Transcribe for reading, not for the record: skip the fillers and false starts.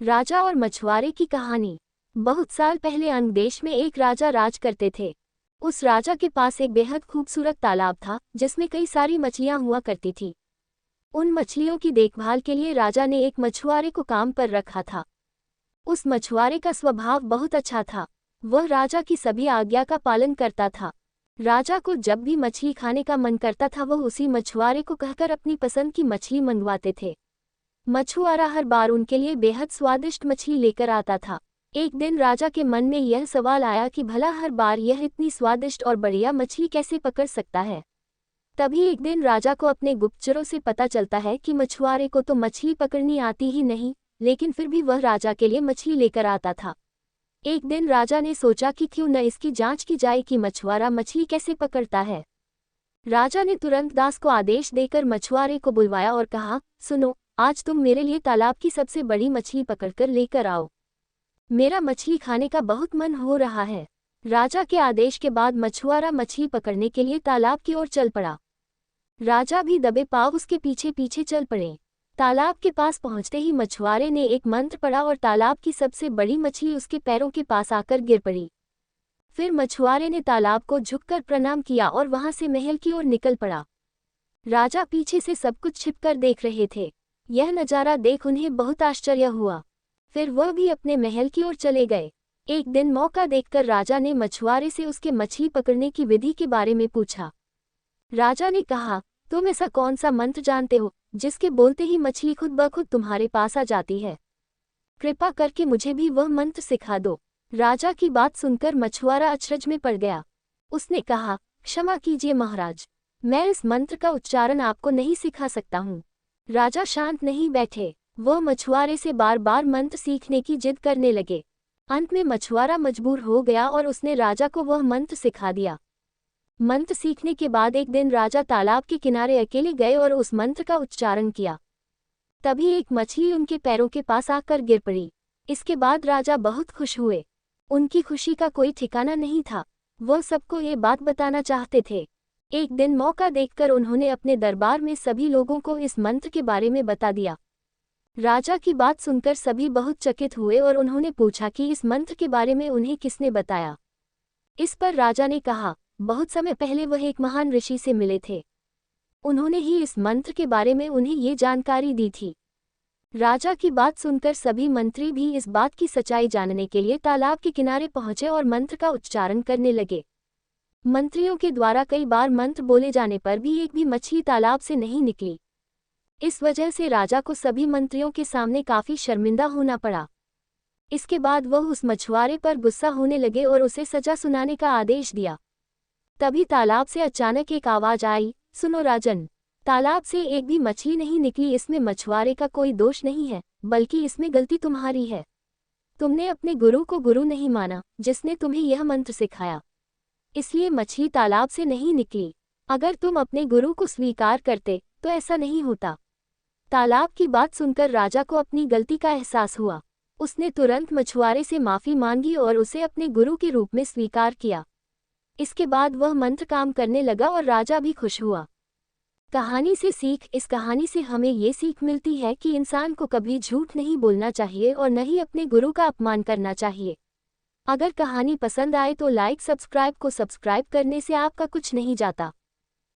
राजा और मछुआरे की कहानी। बहुत साल पहले अंग देश में एक राजा राज करते थे। उस राजा के पास एक बेहद खूबसूरत तालाब था जिसमें कई सारी मछलियां हुआ करती थी। उन मछलियों की देखभाल के लिए राजा ने एक मछुआरे को काम पर रखा था। उस मछुआरे का स्वभाव बहुत अच्छा था। वह राजा की सभी आज्ञा का पालन करता था। राजा को जब भी मछली खाने का मन करता था वह उसी मछुआरे को कहकर अपनी पसंद की मछली मंगवाते थे। मछुआरा हर बार उनके लिए बेहद स्वादिष्ट मछली लेकर आता था। एक दिन राजा के मन में यह सवाल आया कि भला हर बार यह इतनी स्वादिष्ट और बढ़िया मछली कैसे पकड़ सकता है। तभी एक दिन राजा को अपने गुप्तचरों से पता चलता है कि मछुआरे को तो मछली पकड़नी आती ही नहीं, लेकिन फिर भी वह राजा के लिए मछली लेकर आता था। एक दिन राजा ने सोचा कि क्यों न इसकी जांच की जाए कि मछुआरा मछली कैसे पकड़ता है। राजा ने तुरंत दास को आदेश देकर मछुआरे को बुलवाया और कहा, सुनो, आज तुम मेरे लिए तालाब की सबसे बड़ी मछली पकड़कर लेकर आओ। मेरा मछली खाने का बहुत मन हो रहा है। राजा के आदेश के बाद मछुआरा मछली पकड़ने के लिए तालाब की ओर चल पड़ा। राजा भी दबे पांव उसके पीछे पीछे चल पड़े। तालाब के पास पहुंचते ही मछुआरे ने एक मंत्र पढ़ा और तालाब की सबसे बड़ी मछली उसके पैरों के पास आकर गिर पड़ी। फिर मछुआरे ने तालाब को झुककर प्रणाम किया और वहां से महल की ओर निकल पड़ा। राजा पीछे से सब कुछ छिपकर देख रहे थे। यह नज़ारा देख उन्हें बहुत आश्चर्य हुआ। फिर वह भी अपने महल की ओर चले गए। एक दिन मौका देखकर राजा ने मछुआरे से उसके मछली पकड़ने की विधि के बारे में पूछा। राजा ने कहा, तुम ऐसा कौन सा मंत्र जानते हो जिसके बोलते ही मछली खुद ब खुद तुम्हारे पास आ जाती है? कृपा करके मुझे भी वह मंत्र सिखा दो। राजा की बात सुनकर मछुआरा अचरज में पड़ गया। उसने कहा, क्षमा कीजिए महाराज, मैं इस मंत्र का उच्चारण आपको नहीं सिखा सकता हूँ। राजा शांत नहीं बैठे। वह मछुआरे से बार बार मंत्र सीखने की जिद करने लगे। अंत में मछुआरा मजबूर हो गया और उसने राजा को वह मंत्र सिखा दिया। मंत्र सीखने के बाद एक दिन राजा तालाब के किनारे अकेले गए और उस मंत्र का उच्चारण किया। तभी एक मछली उनके पैरों के पास आकर गिर पड़ी। इसके बाद राजा बहुत खुश हुए। उनकी खुशी का कोई ठिकाना नहीं था। वह सबको ये बात बताना चाहते थे। एक दिन मौका देखकर उन्होंने अपने दरबार में सभी लोगों को इस मंत्र के बारे में बता दिया। राजा की बात सुनकर सभी बहुत चकित हुए और उन्होंने पूछा कि इस मंत्र के बारे में उन्हें किसने बताया। इस पर राजा ने कहा, बहुत समय पहले वह एक महान ऋषि से मिले थे। उन्होंने ही इस मंत्र के बारे में उन्हें ये जानकारी दी थी। राजा की बात सुनकर सभी मंत्री भी इस बात की सच्चाई जानने के लिए तालाब के किनारे पहुंचे और मंत्र का उच्चारण करने लगे। मंत्रियों के द्वारा कई बार मंत्र बोले जाने पर भी एक भी मछली तालाब से नहीं निकली। इस वजह से राजा को सभी मंत्रियों के सामने काफी शर्मिंदा होना पड़ा। इसके बाद वह उस मछुआरे पर गुस्सा होने लगे और उसे सजा सुनाने का आदेश दिया। तभी तालाब से अचानक एक आवाज आई, सुनो राजन, तालाब से एक भी मछली नहीं निकली। इसमें मछुआरे का कोई दोष नहीं है, बल्कि इसमें गलती तुम्हारी है। तुमने अपने गुरु को गुरु नहीं माना जिसने तुम्हें यह मंत्र सिखाया, इसलिए मछली तालाब से नहीं निकली। अगर तुम अपने गुरु को स्वीकार करते तो ऐसा नहीं होता। तालाब की बात सुनकर राजा को अपनी गलती का एहसास हुआ। उसने तुरंत मछुआरे से माफी मांगी और उसे अपने गुरु के रूप में स्वीकार किया। इसके बाद वह मंत्र काम करने लगा और राजा भी खुश हुआ। कहानी से सीख। इस कहानी से हमें ये सीख मिलती है कि इंसान को कभी झूठ नहीं बोलना चाहिए और न ही अपने गुरु का अपमान करना चाहिए। अगर कहानी पसंद आए तो लाइक सब्सक्राइब करने से आपका कुछ नहीं जाता।